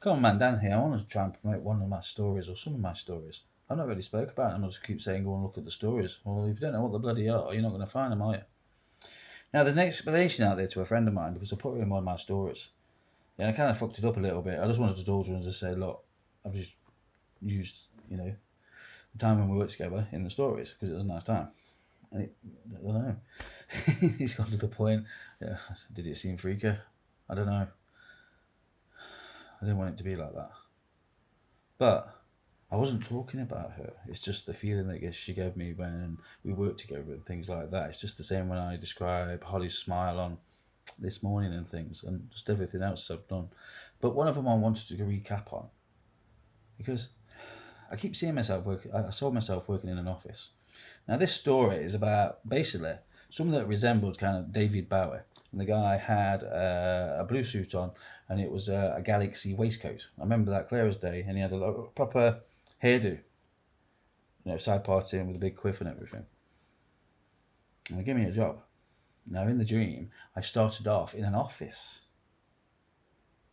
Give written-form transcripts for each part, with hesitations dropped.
come on, man, down here. I want to try and promote one of my stories or some of my stories. I've not really spoke about them. I just keep saying, go and look at the stories. Well, if you don't know what the bloody are, you're not going to find them, are you? Now, there's an explanation out there to a friend of mine because I put it in one of my stories. Yeah, I kind of fucked it up a little bit. I just wanted to talk to her and just say, look, I've just used, the time when we worked together in the stories because it was a nice time. And I don't know. He's got to the point. Yeah, did it seem freaky? I don't know. I didn't want it to be like that. But I wasn't talking about her. It's just the feeling that she gave me when we worked together and things like that. It's just the same when I describe Holly's smile on this morning and things and just everything else I've done. But one of them I wanted to recap on because I keep seeing myself work. I saw myself working in an office. Now this story is about basically someone that resembled kind of David Bowie. And the guy had a blue suit on, and it was a Galaxy waistcoat. I remember that clear as day, and he had a proper hairdo, side parting with a big quiff and everything. And they gave me a job. Now in the dream, I started off in an office.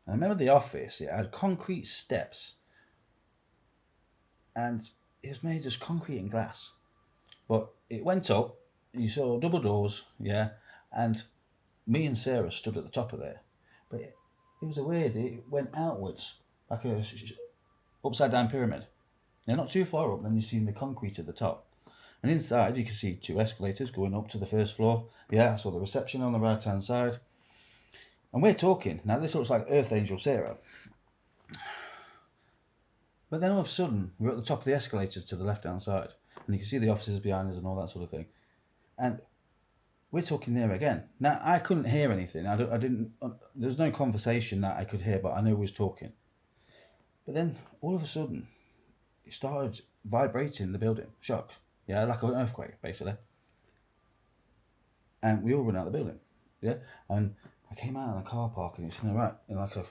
And I remember the office, it had concrete steps, and it was made just concrete and glass. But it went up, you saw double doors, yeah, and me and Sarah stood at the top of there. But it was a weird, it went outwards, like a upside down pyramid. Now, not too far up, then you see the concrete at the top. And inside, you can see 2 escalators going up to the first floor. Yeah, I saw the reception on the right hand side. And we're talking. Now, this looks like Earth Angel Sarah. But then all of a sudden, we're at the top of the escalators to the left hand side. And you can see the offices behind us and all that sort of thing. And we're talking there again. Now, I couldn't hear anything. I didn't. There's no conversation that I could hear, but I knew we was talking. But then, all of a sudden, it started vibrating the building. Shock. Yeah, like an earthquake, basically. And we all ran out of the building. Yeah, and I came out of the car park and it's in like a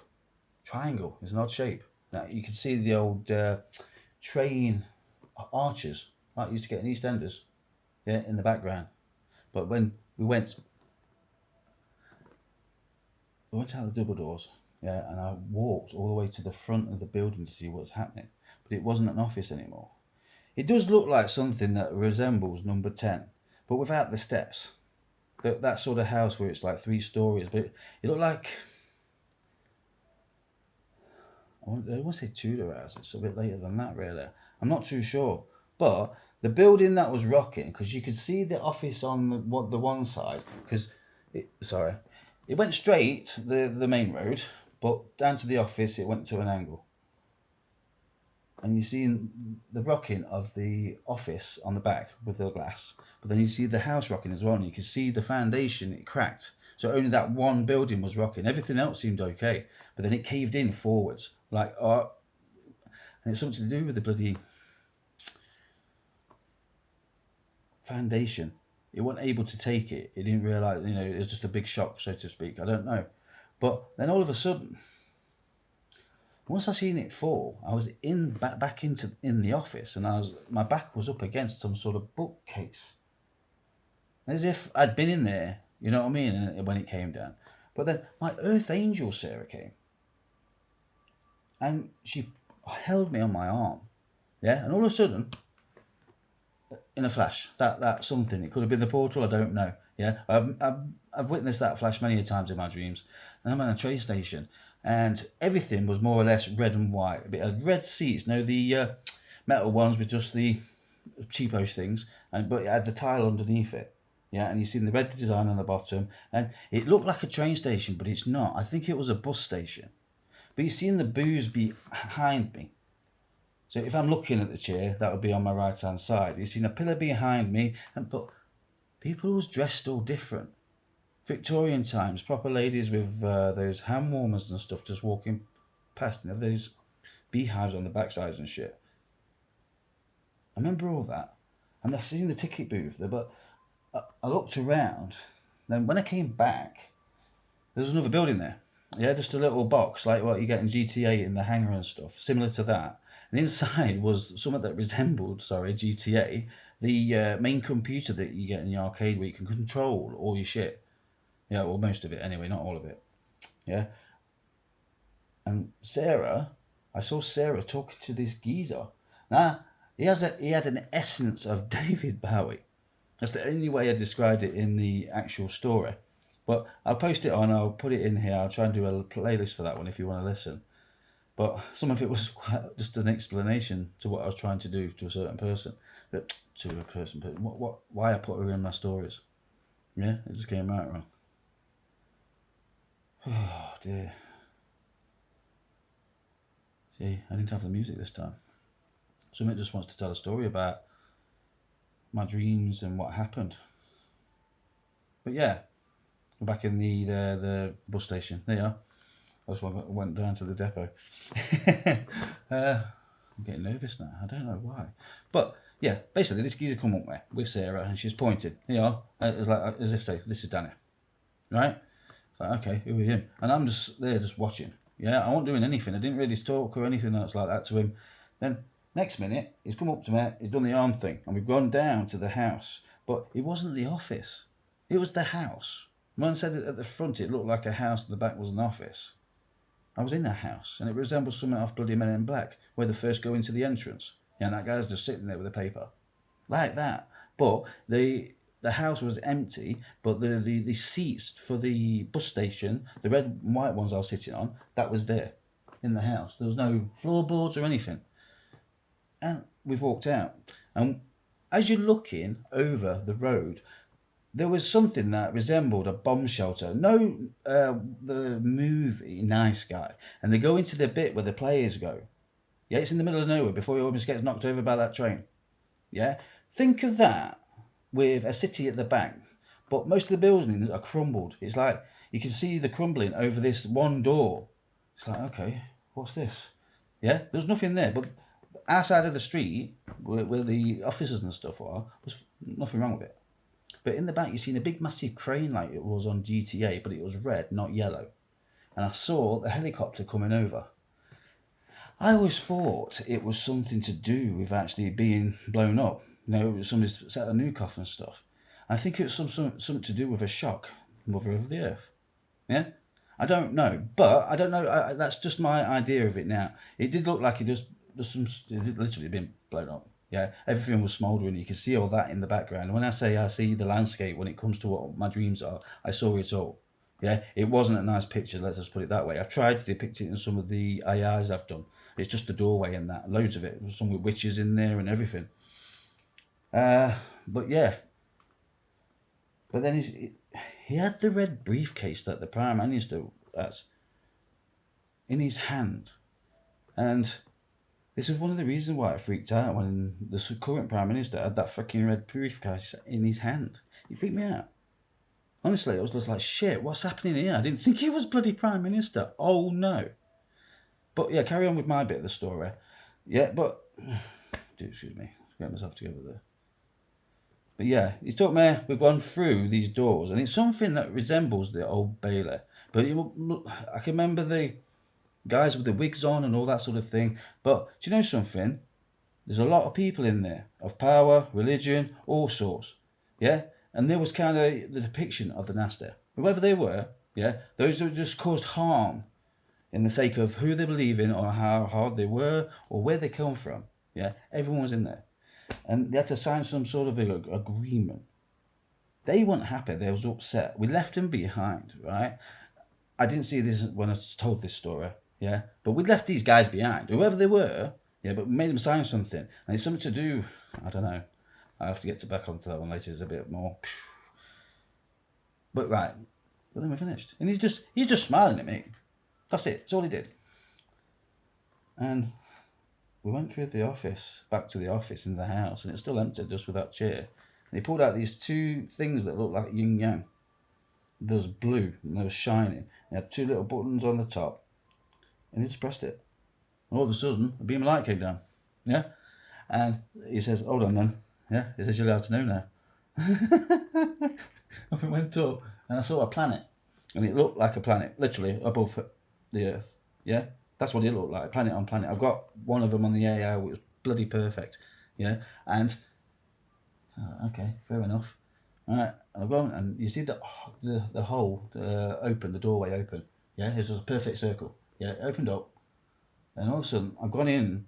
triangle. It's an odd shape. Now you can see the old train arches like you used to get in EastEnders. Yeah, in the background. But when we went out the double doors. Yeah, and I walked all the way to the front of the building to see what's happening. But it wasn't an office anymore. It does look like something that resembles number 10, but without the steps. That sort of house where it's like 3 stories, but it looked like, I want to say Tudor house. It's a bit later than that, really. I'm not too sure. But the building that was rocking, because you could see the office on the one side, because, it went straight, the main road, but down to the office it went to an angle. And you see the rocking of the office on the back with the glass, but then you see the house rocking as well, and you can see the foundation, it cracked. So only that one building was rocking. Everything else seemed okay, but then it caved in forwards, and it's something to do with the bloody foundation. It wasn't able to take it. It didn't realise, it was just a big shock, so to speak. I don't know. But then all of a sudden, once I seen it fall, I was back in the office, and my back was up against some sort of bookcase, as if I'd been in there. You know what I mean? When it came down, but then my Earth Angel Sarah came, and she held me on my arm, yeah, and all of a sudden, in a flash, that something, it could have been the portal, I don't know. Yeah, I've witnessed that flash many times in my dreams, and I'm at a train station. And everything was more or less red and white. It had red seats, the metal ones with just the cheapo things, but it had the tile underneath it. Yeah, and you seen the red design on the bottom, and it looked like a train station, but it's not. I think it was a bus station. But you seen the booze behind me. So if I'm looking at the chair, that would be on my right hand side. You seen a pillar behind me, but people was dressed all different. Victorian times, proper ladies with those hand warmers and stuff just walking past, those beehives on the backsides and shit. I remember all that. And I seen the ticket booth there, but I looked around. Then when I came back, there was another building there. Yeah, just a little box like what you get in GTA in the hangar and stuff, similar to that. And inside was something that resembled, GTA, the main computer that you get in the arcade where you can control all your shit. Yeah, well, most of it anyway, not all of it. Yeah. And Sarah, I saw Sarah talking to this geezer. Now, he had an essence of David Bowie. That's the only way I described it in the actual story. But I'll post it on, I'll put it in here. I'll try and do a playlist for that one if you want to listen. But some of it was just an explanation to what I was trying to do to a certain person. But why I put her in my stories. Yeah, it just came out wrong. Oh dear. See, I didn't have the music this time. Something just wants to tell a story about my dreams and what happened. But yeah, we're back in the bus station. There you are. I just went down to the depot. I'm getting nervous now. I don't know why. But yeah, basically this geezer come up there with Sarah and she's pointed. You know, it's like as if say, this is Danny. Right? It's like, okay, who are him? And I'm just there just watching. Yeah, I wasn't doing anything. I didn't really talk or anything else like that to him. Then next minute, he's come up to me, he's done the arm thing, and we've gone down to the house. But it wasn't the office. It was the house. When I said it at the front, it looked like a house, at the back was an office. I was in a house, and it resembles something off bloody Men in Black, where they first go into the entrance. Yeah, and that guy's just sitting there with a paper. Like that. But the house was empty, but the seats for the bus station, the red and white ones I was sitting on, that was there in the house. There was no floorboards or anything. And we've walked out. And as you're looking over the road, there was something that resembled a bomb shelter. No, the movie Nice Guy. And they go into the bit where the players go. Yeah, it's in the middle of nowhere before he almost gets knocked over by that train. Yeah, think of that with a city at the back, but most of the buildings are crumbled. It's like you can see the crumbling over this one door. It's like, okay, what's this? Yeah, there's nothing there, but our side of the street, where the offices and stuff are, was nothing wrong with it. But in the back, you've seen a big massive crane like it was on GTA, but it was red, not yellow. And I saw the helicopter coming over. I always thought it was something to do with actually being blown up. You know, somebody's set a nuke off and stuff. I think it was something to do with a shock, Mother of the Earth. Yeah? I don't know, but I don't know. That's just my idea of it now. It did look like it did literally been blown up. Yeah, everything was smouldering. You can see all that in the background. And when I say I see the landscape, when it comes to what my dreams are, I saw it all. Yeah, it wasn't a nice picture. Let's just put it that way. I've tried to depict it in some of the AIs I've done. It's just the doorway and that, loads of it. Some with witches in there and everything. But yeah. But then he had the red briefcase that the Prime Minister has in his hand. And this is one of the reasons why I freaked out when the current Prime Minister had that fucking red briefcase in his hand. It freaked me out. Honestly, I was just like, shit, what's happening here? I didn't think he was bloody Prime Minister. Oh no. But yeah, carry on with my bit of the story. Yeah, but excuse me, get myself together there. But yeah, he's told me we've gone through these doors, and it's something that resembles the Old Bailey. But I can remember the guys with the wigs on and all that sort of thing. But do you know something? There's a lot of people in there of power, religion, all sorts. Yeah, and there was kind of the depiction of the nasty, whoever they were. Yeah, those who just caused harm in the sake of who they believe in or how hard they were or where they come from. Yeah, everyone was in there. And they had to sign some sort of agreement. They weren't happy, they was upset. We left them behind, right? I didn't see this when I told this story, yeah? But we left these guys behind, whoever they were, yeah, but we made them sign something. And it's something to do, I don't know. I have to get back onto that one later, it's a bit more. But right, but then we're finished. And he's just smiling at me. That's it. That's all he did. And we went through the office, back to the office in the house, and it's still empty, just with that chair. And he pulled out these two things that looked like yin yang. They was blue and they was shining. They had two little buttons on the top, and he just pressed it. And all of a sudden, a beam of light came down. Yeah, and he says, "Hold on, then." Yeah, he says, "You're allowed to know now." And we went up, and I saw a planet, and it looked like a planet, literally above the Earth. Yeah, that's what it looked like, planet on planet. I've got one of them on the AI, which was bloody perfect. Yeah, and okay, fair enough. All right, and I've gone, and you see the hole open, the doorway open. Yeah, it was a perfect circle. Yeah, it opened up, and all of a sudden I've gone in,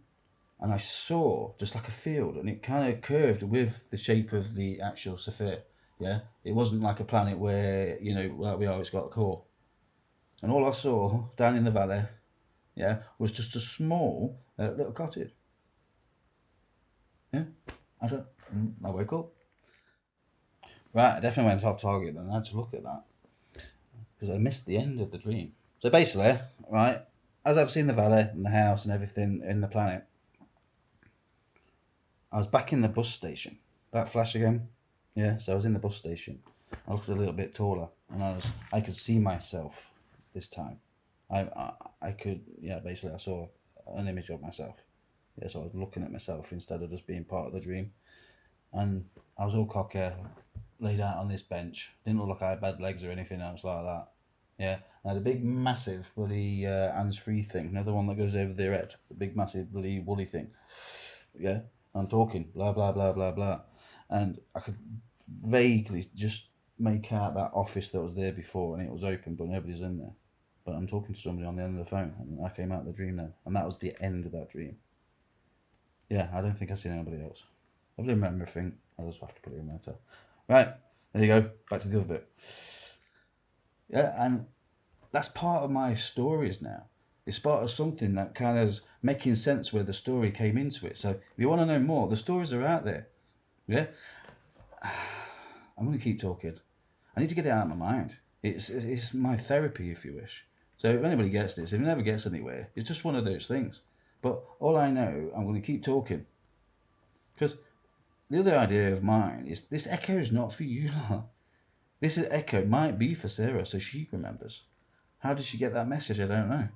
and I saw just like a field, and it kind of curved with the shape of the actual sphere. Yeah, it wasn't like a planet where like we always got a core. And all I saw down in the valley, yeah, was just a small little cottage. Yeah, I wake up. Right, I definitely went off target then. I had to look at that because I missed the end of the dream. So basically, right, as I've seen the valley and the house and everything in the planet, I was back in the bus station. That flash again? Yeah, so I was in the bus station. I looked a little bit taller, and I could see myself this time. I could, yeah, basically I saw an image of myself. Yeah, so I was looking at myself instead of just being part of the dream. And I was all cocky, laid out on this bench. Didn't look like I had bad legs or anything else like that. Yeah, I had a big, massive bloody hands-free thing. Another one that goes over their head. The big, massive bloody woolly thing. Yeah, I'm talking, blah, blah, blah, blah, blah. And I could vaguely just make out that office that was there before, and it was open, but nobody's in there. But I'm talking to somebody on the end of the phone, and I came out of the dream then. And that was the end of that dream. Yeah, I don't think I've seen anybody else. I don't remember everything. I'll just have to put it in later. Right, there you go. Back to the other bit. Yeah, and that's part of my stories now. It's part of something that kind of is making sense where the story came into it. So if you want to know more, the stories are out there. Yeah, I'm going to keep talking. I need to get it out of my mind. It's my therapy, if you wish. So if anybody gets this, if it never gets anywhere, it's just one of those things. But all I know, I'm going to keep talking. Because the other idea of mine is this echo is not for you. This echo might be for Sarah, so she remembers. How did she get that message? I don't know.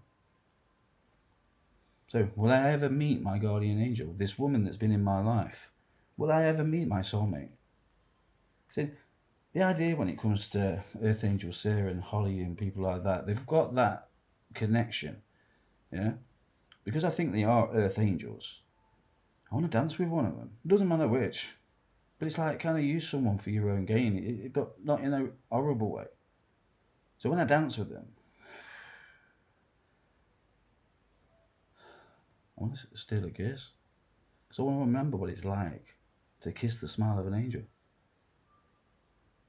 So, will I ever meet my guardian angel, this woman that's been in my life? Will I ever meet my soulmate? See, the idea when it comes to Earth Angel Sarah and Holly and people like that, they've got that connection, yeah? Because I think they are Earth Angels. I want to dance with one of them. It doesn't matter which. But it's like kind of use someone for your own gain, but not in a horrible way. So when I dance with them, I want to steal a kiss. Because I want to remember what it's like to kiss the smile of an angel.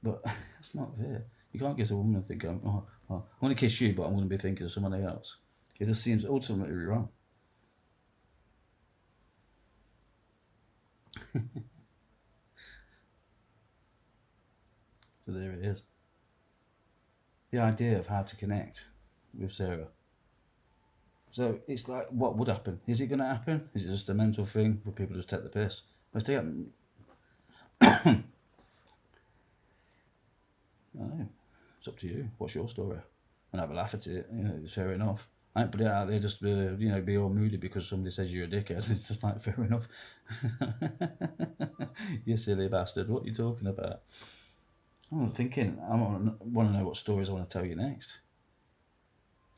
But that's not fair. You can't kiss a woman and think, oh, I'm going to kiss you, but I'm going to be thinking of somebody else. It just seems ultimately wrong. So there it is. The idea of how to connect with Sarah. So it's like, what would happen? Is it going to happen? Is it just a mental thing where people just take the piss? I don't know. It's up to you. What's your story? And have a laugh at it. It's fair enough. I don't put it out there just to be all moody because somebody says you're a dickhead. It's just like, fair enough. You silly bastard. What are you talking about? I'm thinking, I want to know what stories I want to tell you next.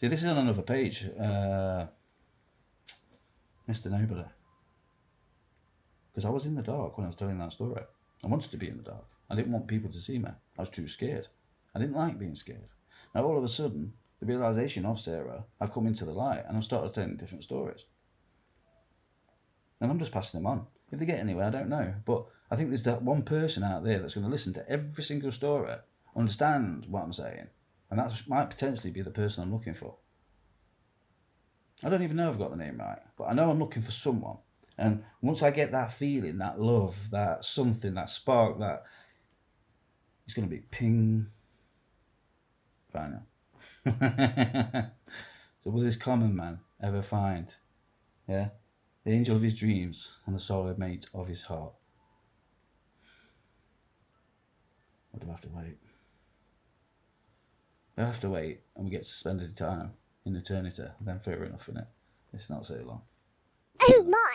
See, this is on another page. Mr. Nobody. Because I was in the dark when I was telling that story. I wanted to be in the dark. I didn't want people to see me. I was too scared. I didn't like being scared. Now all of a sudden, the realisation of Sarah, I've come into the light and I've started telling different stories. And I'm just passing them on. If they get anywhere, I don't know. But I think there's that one person out there that's going to listen to every single story, understand what I'm saying, and that might potentially be the person I'm looking for. I don't even know if I've got the name right, but I know I'm looking for someone. And once I get that feeling, that love, that something, that spark, that it's going to be ping. Final. So will this common man ever find, yeah, the angel of his dreams and the soulmate of his heart? Or do I have to wait? I have to wait and we get to spend time in eternity, then fair enough, innit? It's not so long. Oh my!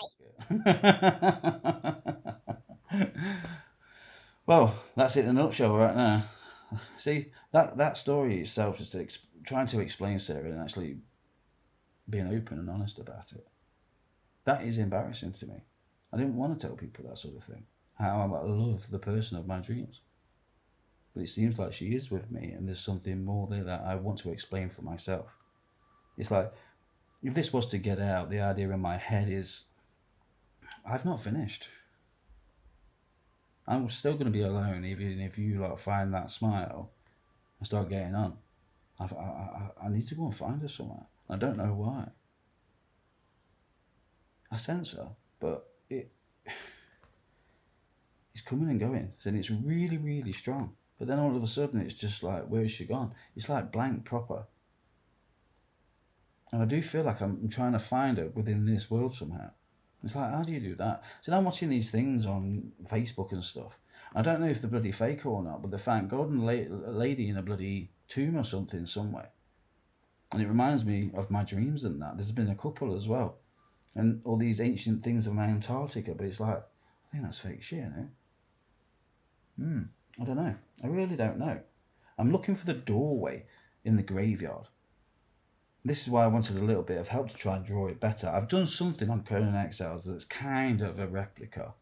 Well, that's it in a nutshell right now. See, that story itself is trying to explain Sarah and actually being open and honest about it. That is embarrassing to me. I didn't want to tell people that sort of thing. How I love the person of my dreams. But it seems like she is with me and there's something more there that I want to explain for myself. It's like, if this was to get out, the idea in my head is I've not finished. I'm still going to be alone, even if you like find that smile and start getting on. I need to go and find her somewhere. I don't know why. I sense her, but it's coming and going, and it's really, really strong. But then all of a sudden, it's just like, where's she gone? It's like blank proper. And I do feel like I'm trying to find her within this world somehow. It's like, how do you do that? So now I'm watching these things on Facebook and stuff. I don't know if they're bloody fake or not, but they found golden lady in a bloody tomb or something somewhere. And it reminds me of my dreams and that. There's been a couple as well. And all these ancient things of Antarctica, but it's like, I think that's fake shit, I don't know. I really don't know. I'm looking for the doorway in the graveyard. This is why I wanted a little bit of help to try and draw it better. I've done something on Conan Exiles that's kind of a replica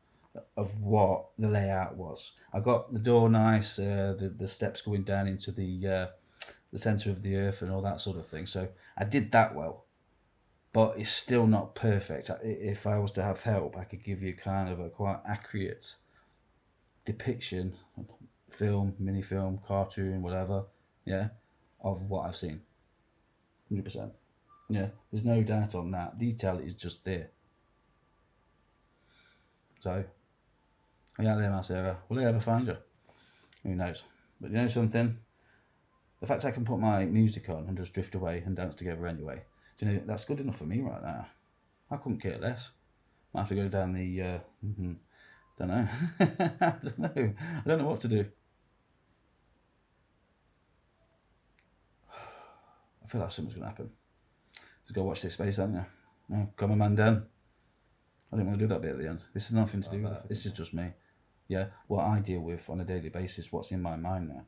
of what the layout was. I got the door nice, the steps going down into the centre of the earth and all that sort of thing. So I did that well, but it's still not perfect. If I was to have help, I could give you kind of a quite accurate depiction, film, mini film, cartoon, whatever, yeah, of what I've seen. 100%. Yeah, there's no doubt on that. Detail is just there. So, yeah, there, my Sarah. Will I ever find you? Who knows? But you know something? The fact I can put my music on and just drift away and dance together anyway, do you know, that's good enough for me right now. I couldn't care less. I have to go down the, don't know. I don't know. I don't know what to do. I feel like something's going to happen. Just go watch this space, haven't you? Oh, come on, man, down. I didn't want to do that bit at the end. This is nothing to do with it. This is just me. Yeah, what I deal with on a daily basis, what's in my mind now.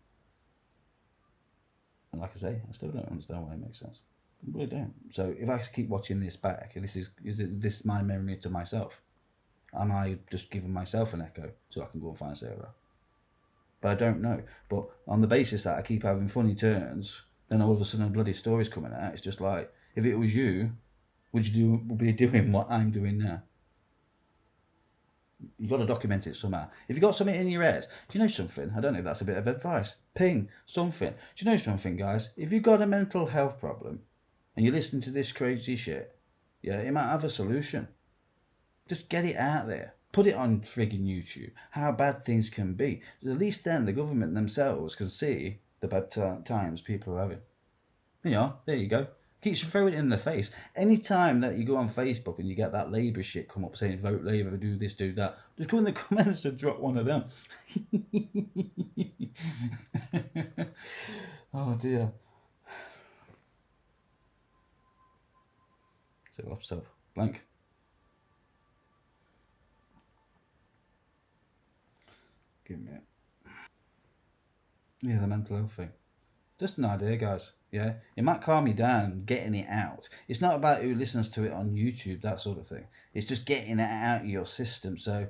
And like I say, I still don't understand why it makes sense. I really don't. So if I keep watching this back, is this my memory to myself? Am I just giving myself an echo so I can go and find Sarah? But I don't know. But on the basis that I keep having funny turns, then all of a sudden a bloody story's coming out. It's just like, if it was you, would you be doing what I'm doing now? You've got to document it somehow. If you've got something in your head, do you know something? I don't know if that's a bit of advice. Ping something. Do you know something, guys? If you've got a mental health problem and you're listening to this crazy shit, yeah, it might have a solution. Just get it out there. Put it on frigging YouTube. How bad things can be. At least then the government themselves can see the bad times people are having. Yeah, there you go. Keeps throwing it in the face. Any time that you go on Facebook and you get that Labour shit come up saying vote Labour, do this, do that, just go in the comments and drop one of them. Oh dear. So off self. Blank. Give me it. Yeah, the mental health thing. Just an idea, guys. Yeah, it might calm you down getting it out. It's not about who listens to it on YouTube, that sort of thing. It's just getting it out of your system. So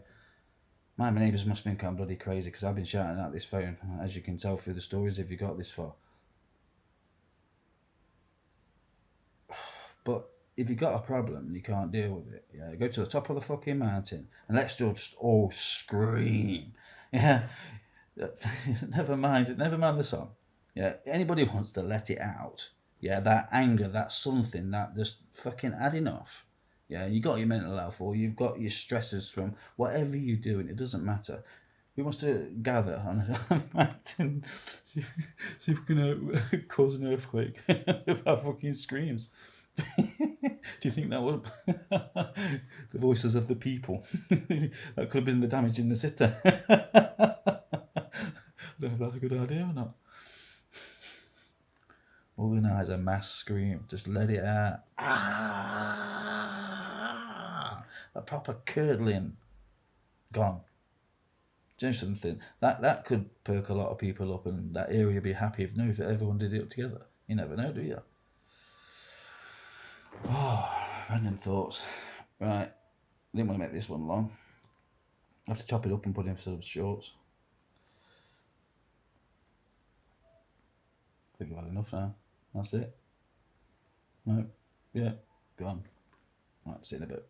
my neighbours must think I'm bloody crazy because I've been shouting out this phone, as you can tell through the stories if you got this far. But if you got a problem and you can't deal with it, yeah, go to the top of the fucking mountain and let's just all scream. Yeah, never mind the song. Yeah, anybody wants to let it out. Yeah, that anger, that something, that just fucking had enough. Yeah, you got your mental health or you've got your stresses from whatever you're doing, it doesn't matter. We wants to gather on a mountain, see if we can cause an earthquake with our fucking screams. Do you think that would the voices of the people? That could have been the damage in the city. I don't know if that's a good idea or not. Organise a mass scream. Just let it out. Ah! A proper curdling. Gone. Do you know something? That could perk a lot of people up and that area would be happy if everyone did it together. You never know, do you? Oh, random thoughts. Right. Didn't want to make this one long. I have to chop it up and put in some shorts. I think I've had enough now. That's it. No. Yeah. Go on. Right, see you in a bit.